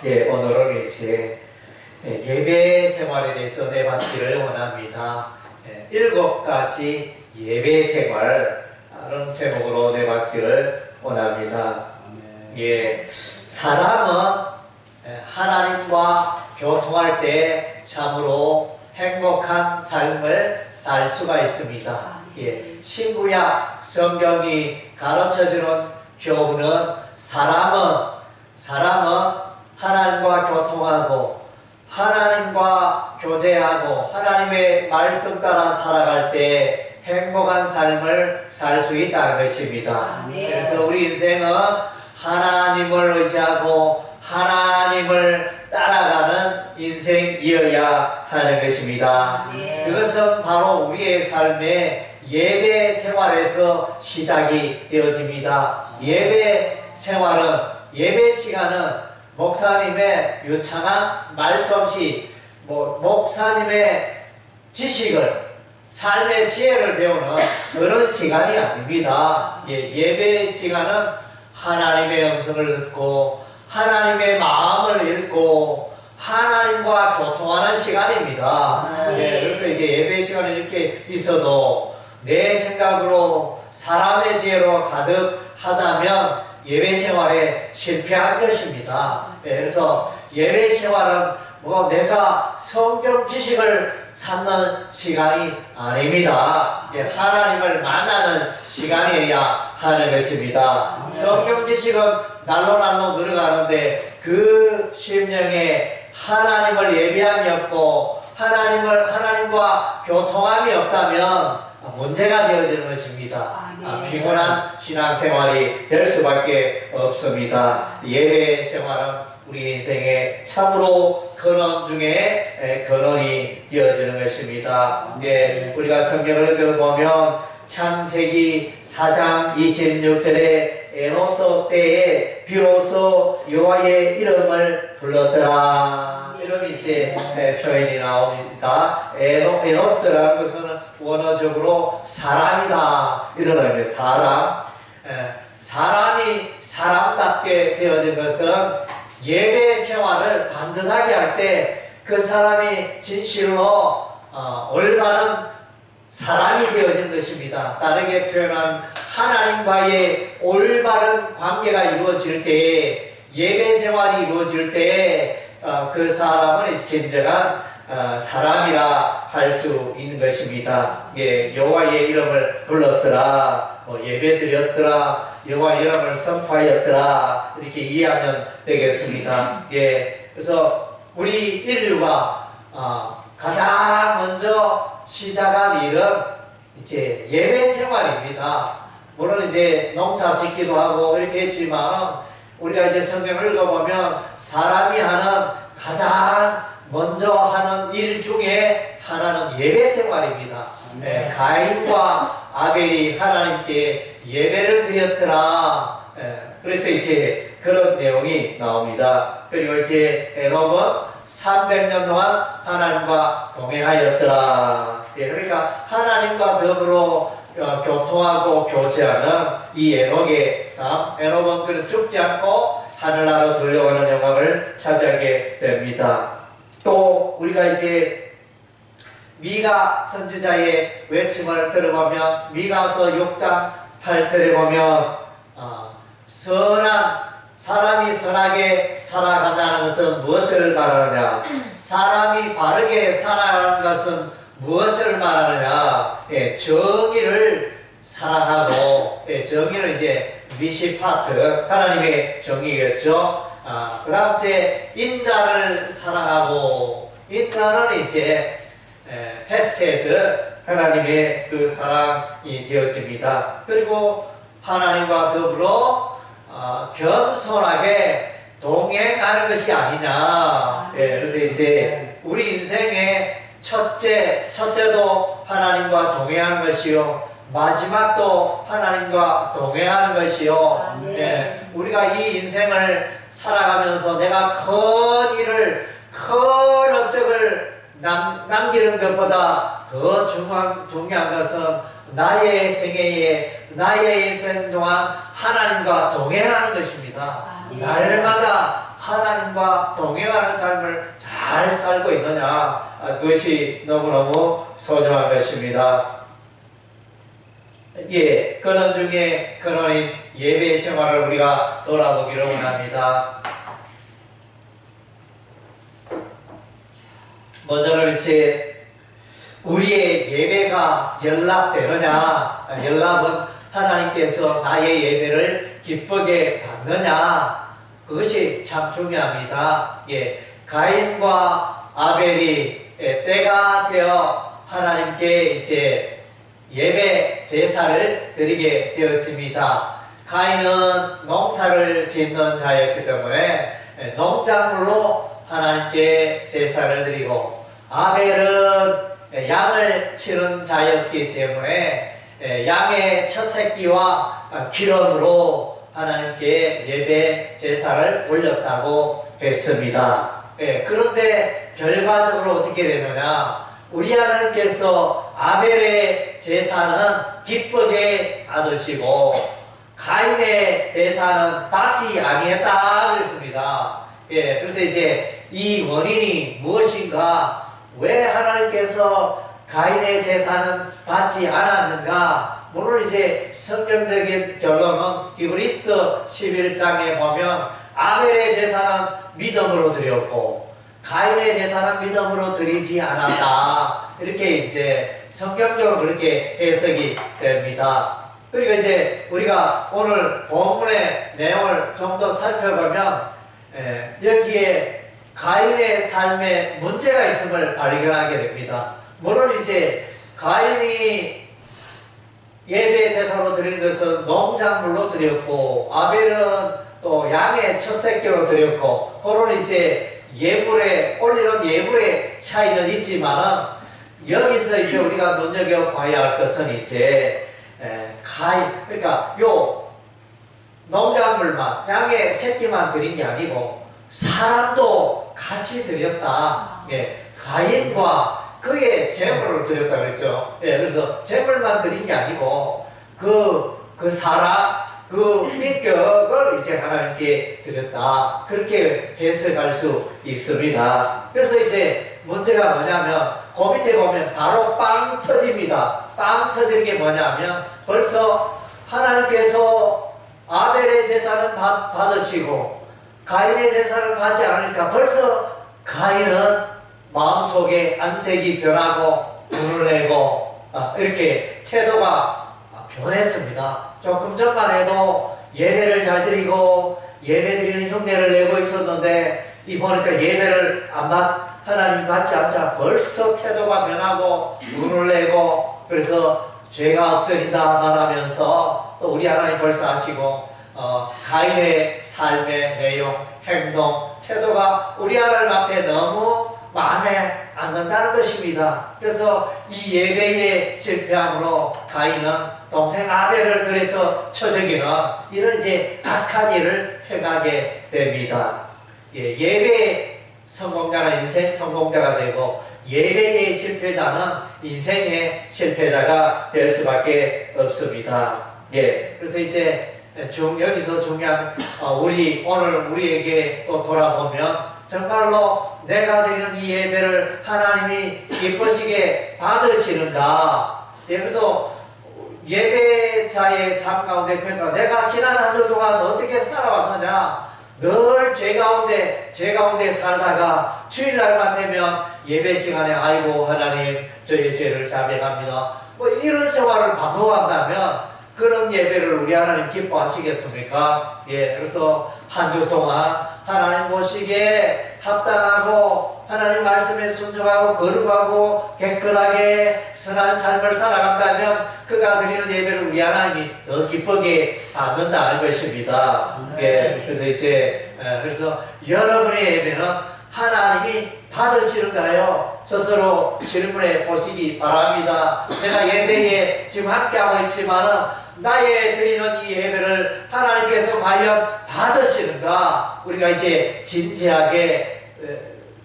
오늘은 이제 예배 생활에 대해서 내받기를 원합니다. 7가지 예배 생활이라는 제목으로 내받기를 원합니다. 사람은 하나님과 교통할 때 참으로 행복한 삶을 살 수가 있습니다. 신구약 성경이 가르쳐주는 교훈은 사람은 하나님과 교통하고 하나님과 교제하고 하나님의 말씀 따라 살아갈 때 행복한 삶을 살 수 있다는 것입니다. 그래서 우리 인생은 하나님을 의지하고 하나님을 따라가는 인생이어야 하는 것입니다. 그것은 바로 우리의 삶의 예배 생활에서 시작이 되어집니다. 예배 생활은, 예배 시간은 목사님의 유창한 말솜씨, 목사님의 지식을, 삶의 지혜를 배우는 그런 시간이 아닙니다. 예배 시간은 하나님의 음성을 듣고 하나님의 마음을 읽고 하나님과 교통하는 시간입니다. 그래서 이제 예배 시간에 이렇게 있어도 내 생각으로 사람의 지혜로 가득하다면 예배 생활에 실패할 것입니다. 그래서 예배 생활은 내가 성경 지식을 찾는 시간이 아닙니다. 하나님을 만나는 시간이어야 하는 것입니다. 성경 지식은 날로 늘어가는데 그 심령에 하나님을 예배함이 없고 하나님과 교통함이 없다면 문제가 되어지는 것입니다. 피곤한 신앙생활이 될 수밖에 없습니다. 예배 생활은 우리 인생의 참으로 근원 중에 근원이 되어지는 것입니다. 우리가 성경을 읽어보면 창세기 4장 26절에 에노스 때에 비로소 여호와의 이름을 불렀더라. 이런 이제 표현이 나옵니다. 에노스라는 것은 원어적으로 사람이다, 이런 의미입니다. 사람이 사람답게 되어진 것은 예배 생활을 반듯하게 할 때 그 사람이 진실로 올바른 사람이 되어진 것입니다. 다르게 표현한 하나님과의 올바른 관계가 이루어질 때, 예배 생활이 이루어질 때 그 사람은 진정한 사람이라 할 수 있는 것입니다. 여호와의 이름을 불렀더라, 예배 드렸더라, 여호와의 이름을 선포하였더라, 이렇게 이해하면 되겠습니다. 그래서 우리 인류가 가장 먼저 시작한 일은 이제 예배 생활입니다. 물론 이제 농사 짓기도 하고 이렇게 했지만 우리가 이제 성경을 읽어보면 사람이 하는 가장 먼저 하는 일 중에 하나는 예배 생활입니다. 가인과 아벨이 하나님께 예배를 드렸더라. 그래서 이제 그런 내용이 나옵니다. 그리고 이제 에녹은 300년 동안 하나님과 동행하였더라. 그러니까 하나님과 더불어 교통하고 교제하는 이 에녹의 삶, 에녹은 그래서 죽지 않고 하늘나라로 들려가는 영광을 차지하게 됩니다. 또 우리가 이제 미가 선지자의 외침을 들어보면 미가서 6장 8절에 보면 사람이 선하게 살아간다는 것은 무엇을 말하느냐, 사람이 바르게 살아가는 것은 무엇을 말하느냐, 정의를 사랑하고, 정의는 이제 미시파트, 하나님의 정의겠죠. 그 다음 이제 인자를 사랑하고, 인자는 이제 헤세드, 하나님의 그 사랑이 되어집니다. 그리고 하나님과 더불어 겸손하게 동행하는 것이 아니냐. 그래서 이제 우리 인생의 첫째도 하나님과 동행하는 것이요, 마지막도 하나님과 동행하는 것이요. 우리가 이 인생을 살아가면서 내가 큰 일을, 큰 업적을 남기는 것보다 더 중요한 것은 나의 생애에, 나의 인생 동안 하나님과 동행하는 것입니다. 날마다 하나님과 동행하는 삶을 잘 살고 있느냐, 그것이 너무너무 소중한 것입니다. 예, 근원 중에 근원인 예배 생활을 우리가 돌아보기를 원합니다. 먼저는 이제 우리의 예배가 연락되느냐, 연락은 하나님께서 나의 예배를 기쁘게 받느냐, 그것이 참 중요합니다. 예, 가인과 아벨이 때가 되어 하나님께 이제 예배 제사를 드리게 되었습니다. 가인은 농사를 짓는 자였기 때문에 농작물로 하나님께 제사를 드리고, 아벨은 양을 치는 자였기 때문에 양의 첫 새끼와 기름으로 하나님께 예배 제사를 올렸다고 했습니다. 그런데 결과적으로 어떻게 되느냐, 우리 하나님께서 아벨의 제사는 기쁘게 받으시고 가인의 제사는 받지 아니했다 그랬습니다. 그래서 이제 이 원인이 무엇인가, 왜 하나님께서 가인의 제사는 받지 않았는가? 물론 이제 성경적인 결론은 히브리서 11장에 보면 아벨의 제사는 믿음으로 드렸고 가인의 제사는 믿음으로 드리지 않았다, 이렇게 이제 성경적으로 그렇게 해석이 됩니다. 그리고 이제 우리가 오늘 본문의 내용을 좀 더 살펴보면 여기에 가인의 삶에 문제가 있음을 발견하게 됩니다. 물론 이제 가인이 예배 제사로 드린 것은 농작물로 드렸고, 아벨은 또 양의 첫 새끼로 드렸고, 그런 이제 예물에 올리는 예물의 차이는 있지만은, 여기서 이제 우리가 눈여겨봐야 할 것은 이제 가인, 그러니까 요 농작물만, 양의 새끼만 드린 게 아니고 사람도 같이 드렸다. 가인과 그의 재물을 드렸다 그랬죠. 그래서 재물만 드린 게 아니고 그 사람, 그 인격을 이제 하나님께 드렸다, 그렇게 해석할 수 있습니다. 그래서 이제 문제가 뭐냐면, 그 밑에 보면 바로 빵 터집니다. 빵 터지는 게 뭐냐면, 벌써 하나님께서 아벨의 제사는 받으시고 가인의 제사는 받지 않으니까 벌써 가인은 마음속에 안색이 변하고 눈을 내고 이렇게 태도가 변했습니다. 조금 전만 해도 예배를 잘 드리고 예배 드리는 흉내를 내고 있었는데, 이보니까 예배를 하나님 받지 않자 벌써 태도가 변하고 눈을 내고, 그래서 죄가 엎드린다 말하면서 또 우리 하나님 벌써 아시고 가인의 삶의 내용, 행동, 태도가 우리 하나님 앞에 너무 마음에 안 든다는 것입니다. 그래서 이 예배에 실패함으로 가인은 동생 아벨을 들여서 쳐 죽이는 이런 이제 악한 일을 행하게 됩니다. 예배 성공자는 인생 성공자가 되고 예배의 실패자는 인생의 실패자가 될 수밖에 없습니다. 그래서 이제 여기서 중요한 오늘 우리에게 또 돌아보면, 정말로 내가 드리는 이 예배를 하나님이 기쁘시게 받으시는가? 그래서 예배자의 삶 가운데 평가, 내가 지난 한 주 동안 어떻게 살아왔느냐? 늘 죄 가운데 살다가 주일날만 되면 예배 시간에 아이고 하나님 저의 죄를 자백합니다, 뭐 이런 생활을 반복한다면 그런 예배를 우리 하나님 기뻐하시겠습니까? 그래서 한 주 동안 하나님 보시기에 합당하고 하나님 말씀에 순종하고 거룩하고 깨끗하게 선한 삶을 살아간다면 그가 드리는 예배를 우리 하나님이 더 기쁘게 받는다는 것입니다. 그래서 여러분의 예배는 하나님이 받으시는가요? 스스로 질문해 보시기 바랍니다. 내가 예배에 지금 함께하고 있지만은 나의 드리는 이 예배를 하나님께서 과연 받으시는가? 우리가 이제 진지하게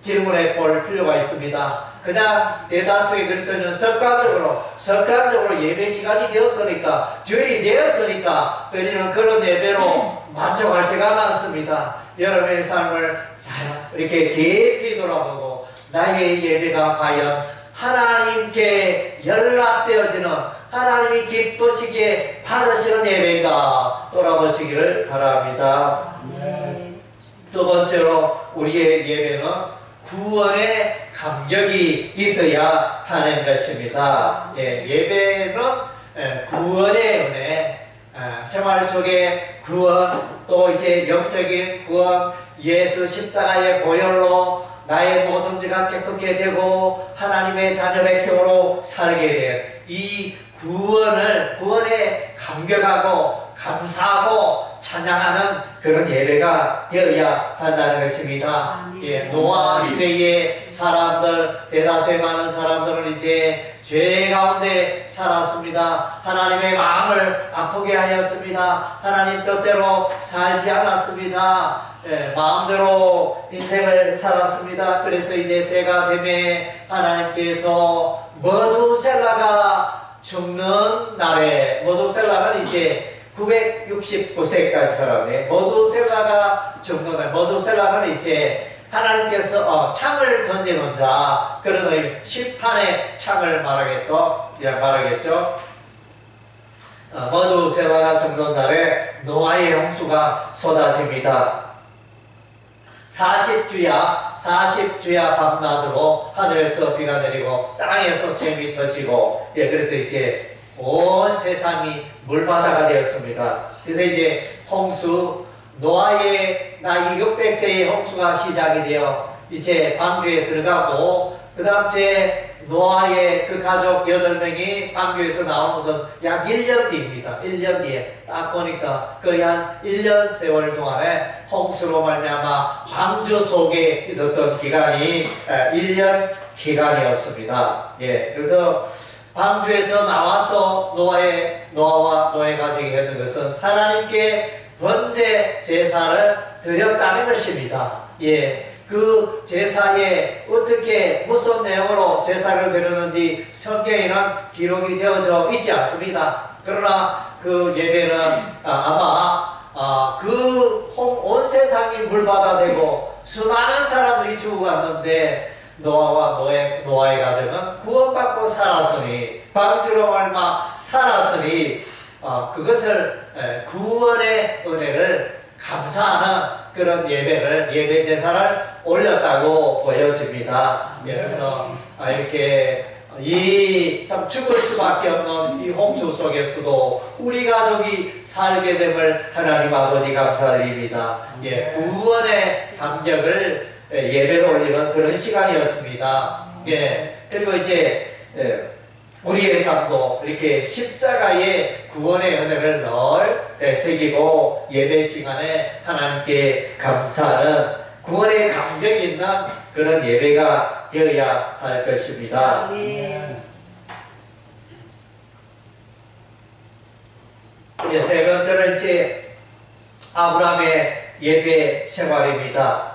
질문해 볼 필요가 있습니다. 그냥 대다수의 그리스도인은 습관적으로 예배 시간이 되었으니까, 주일이 되었으니까 드리는 그런 예배로 만족할 때가 많습니다. 여러분의 삶을 잘 이렇게 깊이 돌아보고 나의 예배가 과연 하나님께 연락되어지는 하나님이 기쁘시기에 받으시는 예배인가 돌아보시기를 바랍니다. 두 번째로 우리의 예배는 구원의 감격이 있어야 하는 것입니다. 예배는 구원의 은혜, 생활 속에 구원, 또 이제 영적인 구원, 예수 십자가의 보혈로 나의 모든 죄가 깨끗게 되고 하나님의 자녀 백성으로 살게 된 이 구원에 감격하고 감사하고 찬양하는 그런 예배가 되어야 한다는 것입니다. 노아 시대의 사람들, 대다수의 많은 사람들은 이제 죄 가운데 살았습니다. 하나님의 마음을 아프게 하였습니다. 하나님 뜻대로 살지 않았습니다. 마음대로 인생을 살았습니다. 그래서 이제 때가 되매 하나님께서 머두셀라가 죽는 날에, 머두셀라는 이제 969세까지 살았네. 머두셀라가 죽는 날, 머두셀라는 이제 하나님께서 창을 던지는 자, 그런 의미, 심판의 창을 말하겠죠. 머두셀라가 죽는 날에 노아의 홍수가 쏟아집니다. 40주야 밤낮으로 하늘에서 비가 내리고 땅에서 샘이 터지고, 그래서 이제 온 세상이 물바다가 되었습니다. 그래서 이제 홍수, 노아의 나이 600세의 홍수가 시작이 되어 이제 방주에 들어가고, 그 다음 이제 노아의 그 가족 8명이 방주에서 나온 것은 약 1년 뒤입니다. 1년 뒤에 딱 보니까 거의 한 1년 세월 동안에 홍수로 말미암아 방주 속에 있었던 기간이 1년 기간이었습니다. 그래서 방주에서 나와서 노아와 노아의 가족이 했는 것은 하나님께 번제 제사를 드렸다는 것입니다. 그 제사에 어떻게 무슨 내용으로 제사를 드렸는지 성경에는 기록이 되어져 있지 않습니다. 그러나 그 예배는 아마 온 세상이 물바다 되고 수많은 사람들이 죽어갔는데 노아와 노아의 가족은 구원받고 살았으니, 방주로 말마 살았으니 그것을 구원의 은혜를 감사하는 그런 예배 제사를 올렸다고 보여집니다. 그래서 이렇게 참 죽을 수밖에 없는 이 홍수 속에서도 우리 가족이 살게 됨을 하나님 아버지 감사드립니다. 구원의 감격을 예배로 올리는 그런 시간이었습니다. 그리고 이제 우리의 삶도 이렇게 십자가의 구원의 은혜를 늘 되새기고 예배 시간에 하나님께 감사하는 구원의 감격이 있는 그런 예배가 되어야 할 것입니다. 세 번째는 이제 아브라함의 예배 생활입니다.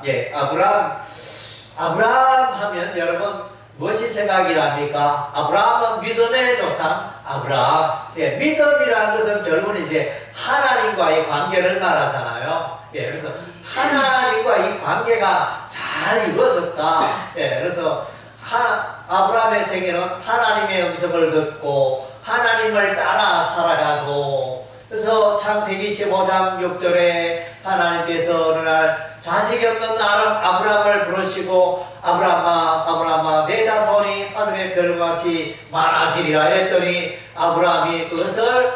아브라함 하면 여러분 무엇이 생각이 납니까? 아브라함은 믿음의 조상 아브라함. 믿음이라는 것은 결국은 이제 하나님과의 관계를 말하잖아요. 그래서 하나님과 이 관계가 잘 이루어졌다. 그래서 아브라함의 생애는 하나님의 음성을 듣고 하나님을 따라 살아가고, 그래서 창세기 15장 6절에 하나님께서 어느 날 자식이 없는 아브라함을 부르시고 아브라함아 내 자손이 하늘의 별과 같이 많아지리라 했더니 아브라함이 그것을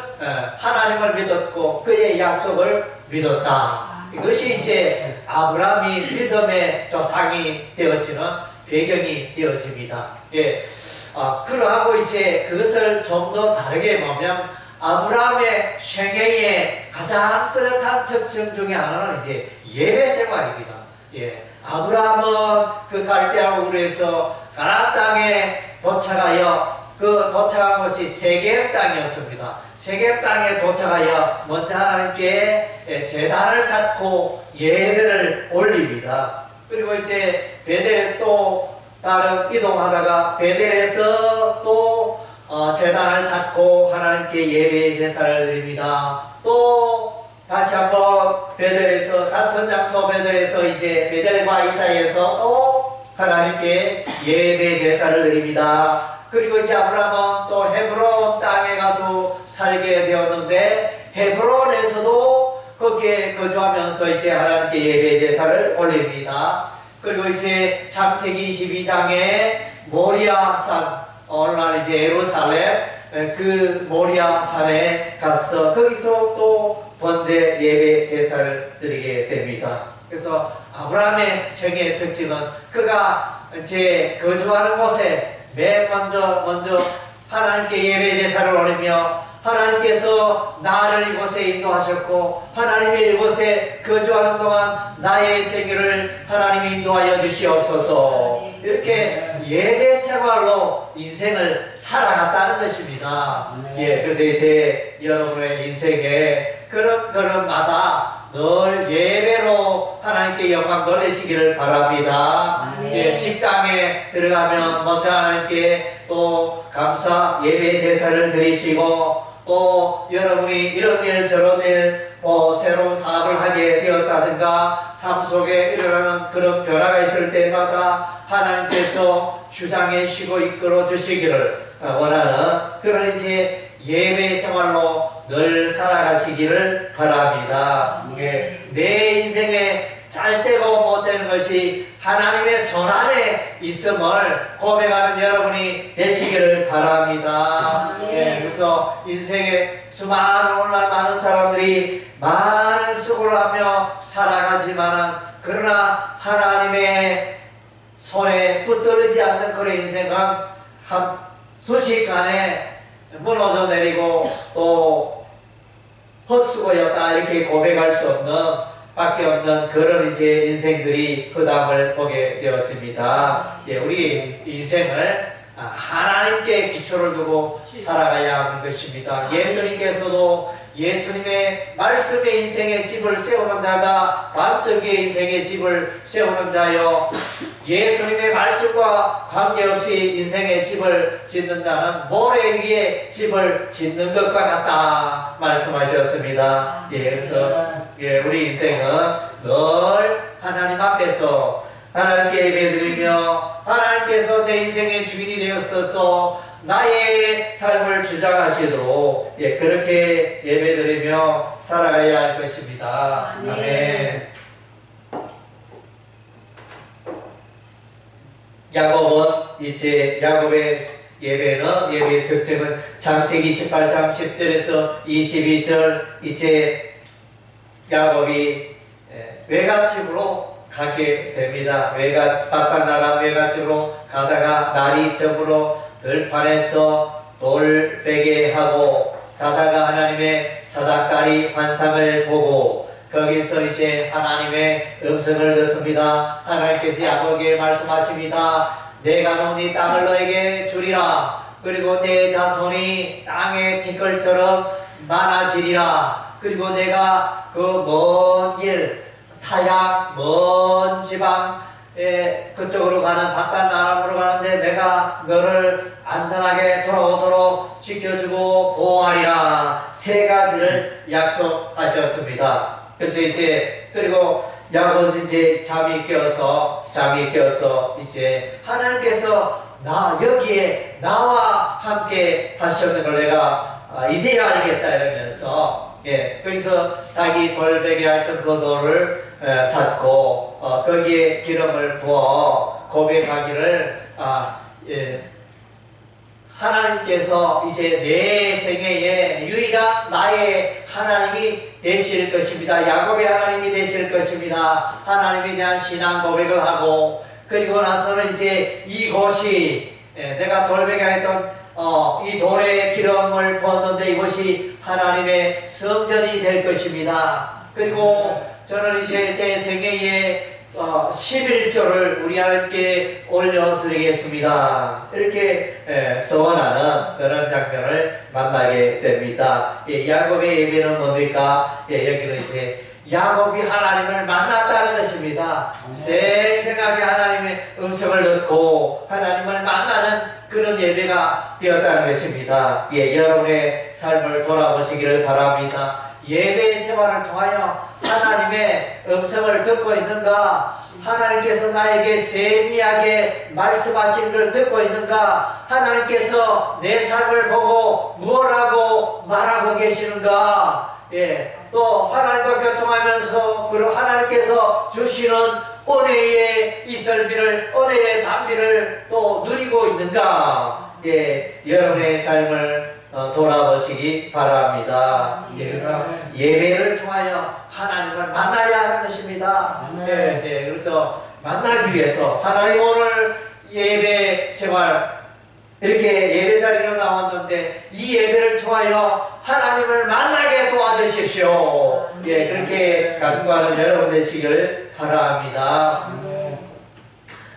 하나님을 믿었고 그의 약속을 믿었다. 이것이 이제 아브라함이 믿음의 조상이 되어지는 배경이 되어집니다. 그러하고 이제 그것을 좀 더 다르게 보면 아브라함의 생애의 가장 뚜렷한 특징 중에 하나는 이제 예배 생활입니다. 아브라함은 그 갈대아 우르에서 가나안 땅에 도착하여 그 도착한 것이 세겜 땅이었습니다. 세겜 땅에 도착하여 먼저 하나님께 제단을 쌓고 예배를 올립니다. 그리고 이제 베델에 또 다른 이동하다가 베델에서 또 제단을 쌓고 하나님께 예배 제사를 드립니다. 또 다시 한번 베델에서 같은 장소 베델에서 이제 베델과 이 사이에서 또 하나님께 예배 제사를 드립니다. 그리고 이제 아브라함은 또 헤브론 땅에 가서 살게 되었는데 헤브론에서도 거기에 거주하면서 이제 하나님께 예배 제사를 올립니다. 그리고 이제 창세기 22장에 모리아산 오늘날 이제 예루살렘 그 모리아산에 가서 거기서 또 번제 예배 제사를 드리게 됩니다. 그래서 아브라함의 생애의 특징은 그가 이제 거주하는 곳에 맨 먼저 하나님께 예배 제사를 올리며 하나님께서 나를 이곳에 인도하셨고 하나님의 이곳에 거주하는 동안 나의 생애를 하나님이 인도하여 주시옵소서. 이렇게 예배 생활로 인생을 살아갔다는 것입니다. 예, 그래서 이제 여러분의 인생에 그런 걸음마다 늘 예배로 하나님께 영광 돌리시기를 바랍니다. 예, 직장에 들어가면 먼저 하나님께 또 감사 예배 제사를 드리시고 또 여러분이 이런 일 저런 일 새로운 사업을 하게 되었다든가 삶 속에 일어나는 그런 변화가 있을 때마다 하나님께서 주장해주시고 이끌어 주시기를 원하는 그런 이제 예배 생활로 늘 살아가시기를 바랍니다. 내 인생에 잘 되고 못 되는 것이 하나님의 손안에 있음을 고백하는 여러분이 되시기를 바랍니다. 그래서 인생에 수많은 오늘날 많은 사람들이 많은 수고를 하며 살아가지만 그러나 하나님의 손에 붙들리지 않는 그런 인생은 한 순식간에 무너져 내리고 또 헛수고였다 이렇게 고백할 수 없는 밖에 없는 그런 이제 인생들이 그 다음을 보게 되어집니다. 예, 우리 인생을 하나님께 기초를 두고 살아가야 하는 것입니다. 예수님께서도 예수님의 말씀의 인생의 집을 세우는 자가 반석의 인생의 집을 세우는 자요 예수님의 말씀과 관계없이 인생의 집을 짓는 자는 모래 위에 집을 짓는 것과 같다 말씀하셨습니다. 예, 그래서 우리 인생은 늘 하나님 앞에서 하나님께 예배드리며 하나님께서 내 인생의 주인이 되었어서 나의 삶을 주장하시도록 그렇게 예배드리며 살아가야 할 것입니다. 아멘. 야곱은 이제 야곱의 예배의 특징은 창세기 18장 10절에서 22절 이제 야곱이 외갓집으로 가게 됩니다. 바깥 나라 외갓집으로 가다가 날이 저물어 들판에서 돌 베게 하고 자다가 하나님의 사닥다리 환상을 보고 거기서 이제 하나님의 음성을 듣습니다. 하나님께서 야곱에게 말씀하십니다. 내가 너니 땅을 너에게 주리라. 그리고 내 자손이 땅의 티끌처럼 많아지리라. 그리고 내가 그 먼 길 타향 먼 지방에 그쪽으로 가는 바깥 나라로 가는데 내가 너를 안전하게 돌아오도록 지켜주고 보호하리라. 세 가지를 약속하셨습니다. 그래서 이제 그리고 야곱은 이제 잠이 깨어서 이제 하나님께서 여기에 나와 함께 하셨는 걸 내가 이제야 알겠다 이러면서 그래서 자기 돌베개 했던 그 돌을 샀고 거기에 기름을 부어 고백하기를 하나님께서 이제 내 생애에 유일한 나의 하나님이 되실 것입니다. 야곱의 하나님이 되실 것입니다. 하나님에 대한 신앙 고백을 하고 그리고 나서는 이제 이곳이 내가 돌베개 했던 이 돌에 기름을 부었는데 이곳이 하나님의 성전이 될 것입니다. 그리고 저는 이제 제 생애에 11조를 우리 하나님께 올려드리겠습니다. 이렇게 서원하는 그런 장면을 만나게 됩니다. 야곱의 예배는 뭡니까? 여기는 이제 야곱이 하나님을 만났다는 것입니다. 생생하게 하나님의 음성을 듣고 하나님을 만나는 그런 예배가 되었다는 것입니다. 여러분의 삶을 돌아보시기를 바랍니다. 예배 생활을 통하여 하나님의 음성을 듣고 있는가? 하나님께서 나에게 세미하게 말씀하시는 걸 듣고 있는가? 하나님께서 내 삶을 보고 무엇라고 말하고 계시는가? 예, 또 하나님과 교통하면서 그리고 하나님께서 주시는 은혜의 이설비를, 은혜의 담비를 또 누리고 있는가? 예, 여러분의 삶을 돌아보시기 바랍니다. 그래서 예배를 통하여 하나님을 만나야 하는 것입니다. 예, 예, 그래서 만나기 위해서 하나님 오늘 예배 생활 이렇게 예배 자리로 나왔는데 이 예배를 통하여 하나님을 만나게 도와주십시오. 예, 그렇게 간구하는 여러분 되시길 바랍니다.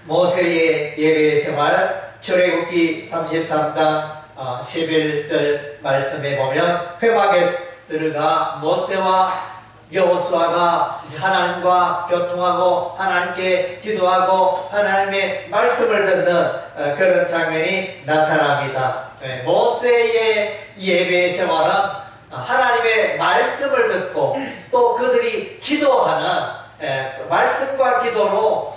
모세의 예배 생활 출애굽기 33장 11절 말씀에 보면 회막에 들어가 모세와 여호수아가 하나님과 교통하고 하나님께 기도하고 하나님의 말씀을 듣는 그런 장면이 나타납니다. 모세의 예배 생활은 하나님의 말씀을 듣고 또 그들이 기도하는 말씀과 기도로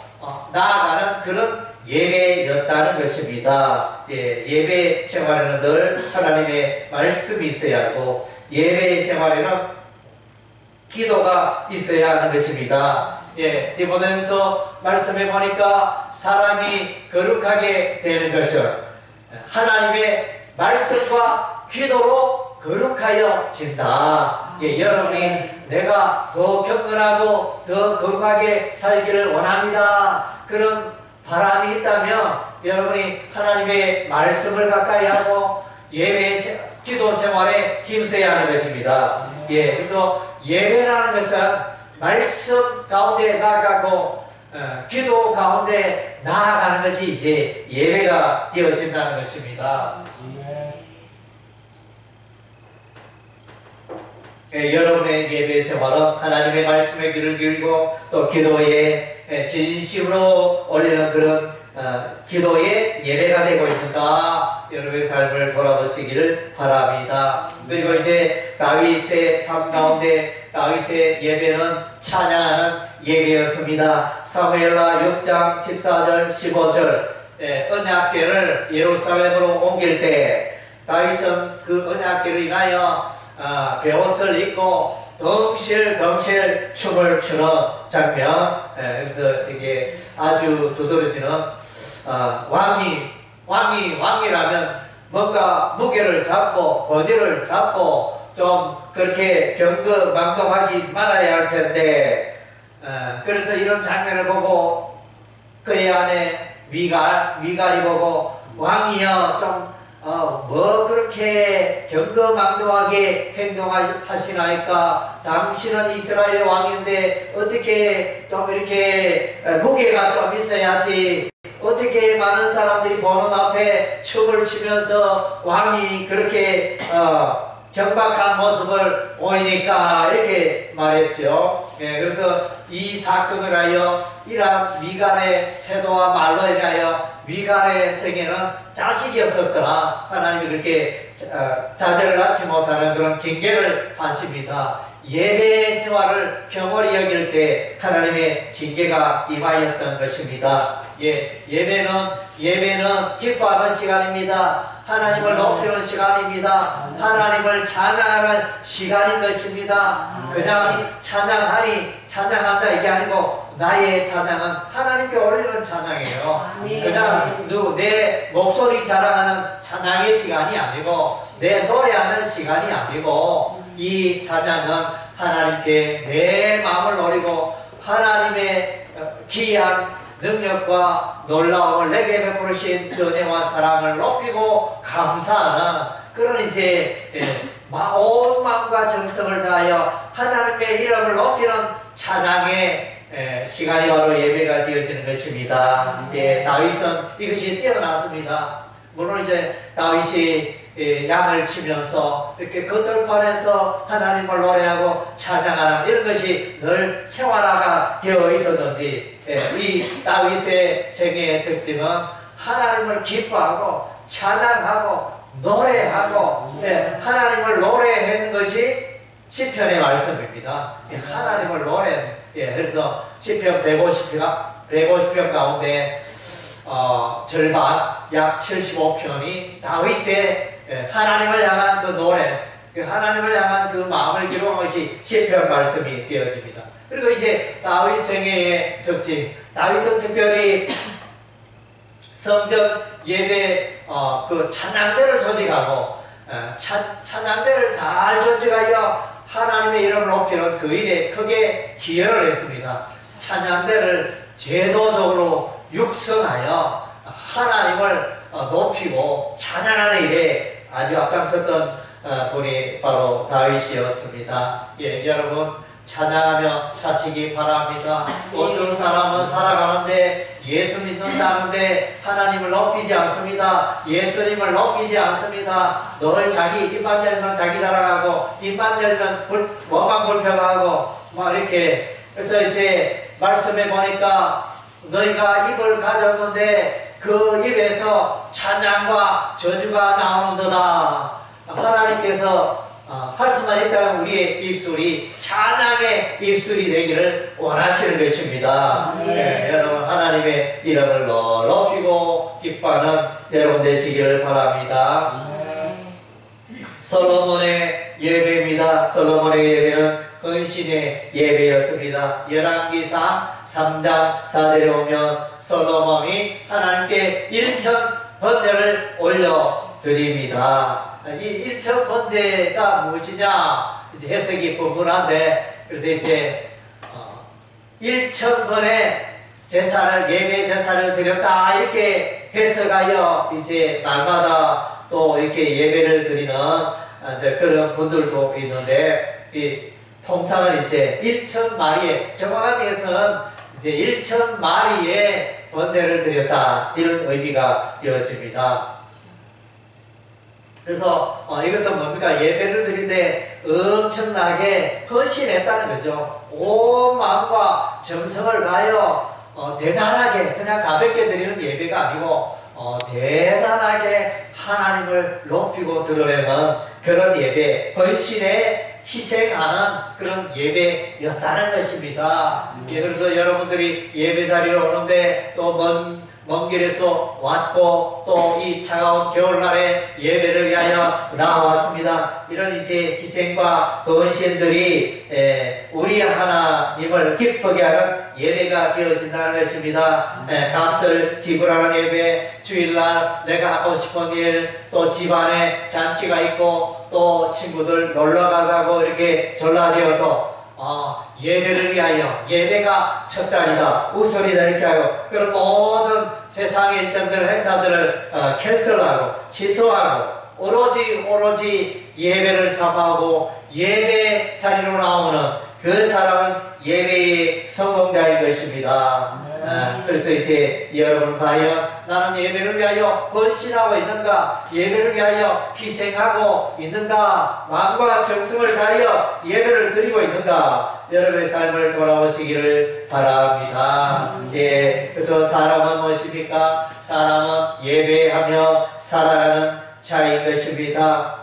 나아가는 그런 예배였다는 것입니다. 예배 생활에는 늘 하나님의 말씀이 있어야 하고 예배 생활에는 기도가 있어야 하는 것입니다. 예, 디모데전서 말씀해 보니까 사람이 거룩하게 되는 것은 하나님의 말씀과 기도로 거룩하여진다. 예, 여러분이 내가 더 경건하고 더 거룩하게 살기를 원합니다. 그런 바람이 있다면 여러분이 하나님의 말씀을 가까이 하고 예배 기도 생활에 힘써야 하는 것입니다. 예, 그래서 예배라는 것은 말씀 가운데 나아가고 기도 가운데 나아가는 것이 이제 예배가 되어진다는 것입니다. 예, 여러분의 예배 생활은 하나님의 말씀에 귀를 기울이고 또 기도에 진심으로 올리는 그런 기도의 예배가 되고 있는가? 여러분의 삶을 돌아보시기를 바랍니다. 그리고 이제 다윗의 삶 가운데 다윗의 예배는 찬양하는 예배였습니다. 사무엘하 6장 14절 15절 언약궤를 예루살렘으로 옮길 때 다윗은 그 언약궤로 인하여 베옷을 입고 덩실덩실 춤을 추는 장면. 그래서 이게 아주 두드러지는 왕이라면 뭔가 무게를 잡고 권위를 잡고 좀 그렇게 경거망동하지 말아야 할 텐데 그래서 이런 장면을 보고 그의 아내 미갈이 보고 왕이여 좀 뭐 그렇게 경거망동하게 행동하시나이까? 당신은 이스라엘의 왕인데 어떻게 좀 이렇게 무게가 좀 있어야지. 어떻게 많은 사람들이 보는 앞에 춤을 추면서 왕이 그렇게 경박한 모습을 보이니까 이렇게 말했죠. 예, 그래서 이 사건을 하여 이러한 미갈의 태도와 말로 인하여 미갈의 생에는 자식이 없었더라. 하나님이 그렇게 자제를 낳지 못하는 그런 징계를 하십니다. 예배 생활을 경홀히 여길 때 하나님의 징계가 임하였던 것입니다. 예, 예배는 기뻐하는 시간입니다. 하나님을 높이는 시간입니다. 하나님을 찬양하는 시간인 것입니다. 그냥 찬양한다 이게 아니고 나의 찬양은 하나님께 올리는 찬양이에요. 그냥 내 목소리 자랑하는 찬양의 시간이 아니고 내 노래하는 시간이 아니고 이 찬양은 하나님께 내 마음을 노리고 하나님의 귀한 능력과 놀라움을 내게 베푸신 은혜와 사랑을 높이고 감사하는 그런 이제 온 마음과 정성을 다하여 하나님의 이름을 높이는 찬양의 시간이 바로 예배가 되어지는 것입니다. 예, 다윗은 이것이 뛰어났습니다. 물론 이제 다윗이 양을 치면서 이렇게 겉돌판에서 하나님을 노래하고 찬양하는 이런 것이 늘 생활화가 되어 있었는지 이 다윗의 생애의 특징은 하나님을 기뻐하고 찬양하고 노래하고 하나님을 노래하는 것이 시편의 말씀입니다. 하나님을 노래. 그래서 시편 150편 가운데 절반 약 75편이 다윗의 하나님을 향한 그 노래, 하나님을 향한 그 마음을 기록한 것이 시편 말씀이 되어집니다. 그리고 이제 다윗 생애의 특징, 다윗은 특별히 성전 예배 그 찬양대를 조직하고 찬양대를 잘 조직하여 하나님의 이름을 높이는 그 일에 크게 기여를 했습니다. 찬양대를 제도적으로 육성하여 하나님을 높이고 찬양하는 일에 아주 앞장섰던 분이 바로 다윗이었습니다. 여러분 찬양하며 사시기 바랍니다. 어떤 사람은 살아가는데 예수 믿는다는데 하나님을 높이지 않습니다. 예수님을 높이지 않습니다. 늘 자기 입만 열면 자기 자랑하고 입만 열면 뭐만 불평하고 막 이렇게. 그래서 이제 말씀해 보니까 너희가 입을 가졌는데 그 입에서 찬양과 저주가 나오는도다. 하나님께서 할 수만 있다면 우리의 입술이 찬양의 입술이 되기를 원하시는 것입니다. 여러분 하나님의 이름을 높이고 기뻐하는 여러분 되시기를 바랍니다. 솔로몬의 예배입니다. 솔로몬의 예배는 헌신의 예배였습니다. 열왕기상 3장 4절에 보면 솔로몬이 하나님께 1천 번제를 올려드립니다. 이 1천 번제가 무엇이냐 이제 해석이 분분한데, 그래서 이제 1천 번의 제사를 예배 제사를 드렸다 이렇게 해석하여 이제 날마다 또 이렇게 예배를 드리는 그런 분들도 있는데, 이 통상은 이제 1천 마리의, 정확하게 해서는 이제 1천 마리의 번제를 드렸다 이런 의미가 되어집니다. 그래서 이것은 뭡니까? 예배를 드리는데 엄청나게 헌신했다는 거죠. 온 마음과 정성을 다하여 대단하게, 그냥 가볍게 드리는 예배가 아니고 대단하게 하나님을 높이고 드러내는 그런 예배, 헌신에 희생하는 그런 예배였다는 것입니다. 그래서 여러분들이 예배 자리로 오는데 또 먼 길에서 왔고 또 이 차가운 겨울날에 예배를 위하여 나왔습니다. 이런 이제 희생과 헌신들이 우리 하나님을 기쁘게 하는 예배가 되어진다는 것입니다. 값을 지불하는 예배, 주일날 내가 하고 싶은 일, 또 집안에 잔치가 있고 또 친구들 놀러 가자고 이렇게 전화되어도 예배를 위하여, 예배가 첫 자리다, 우선이다 이렇게 하고, 그런 모든 세상의 일정들, 행사들을 캔슬하고 취소하고 오로지 예배를 사모하고 예배 자리로 나오는 그 사람은 예배의 성공자인 것입니다. 그래서 이제 여러분 과연 나는 예배를 위하여 헌신하고 있는가? 예배를 위하여 희생하고 있는가? 마음과 정성을 다하여 예배를 드리고 있는가? 여러분의 삶을 돌아보시기를 바랍니다. 그래서 사람은 무엇입니까? 사람은 예배하며 살아가는 자인 것입니다.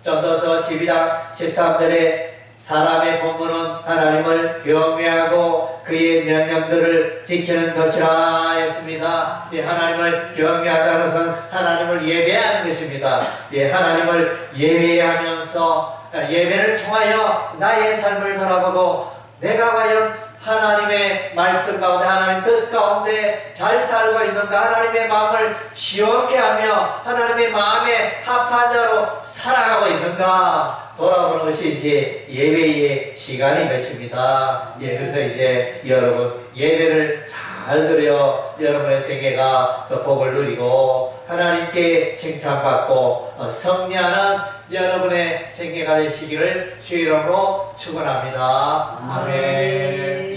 전도서 12장 13절에 사람의 본분은 하나님을 경외하고 그의 명령들을 지키는 것이라 했습니다. 하나님을 경외한다는 것은 하나님을 예배하는 것입니다. 하나님을 예배하면서 예배를 통하여 나의 삶을 돌아보고 내가 과연 하나님의 말씀 가운데, 하나님 뜻 가운데 잘 살고 있는가? 하나님의 마음을 시원케 하며 하나님의 마음에 합한 자로 살아가고 있는가? 돌아보는 것이 이제 예배의 시간인 것입니다. 그래서 이제 여러분 예배를 잘 드려 여러분의 생애가 더 복을 누리고 하나님께 칭찬받고 승리하는 여러분의 생애가 되시기를 주의 이름으로 축원합니다. 아멘.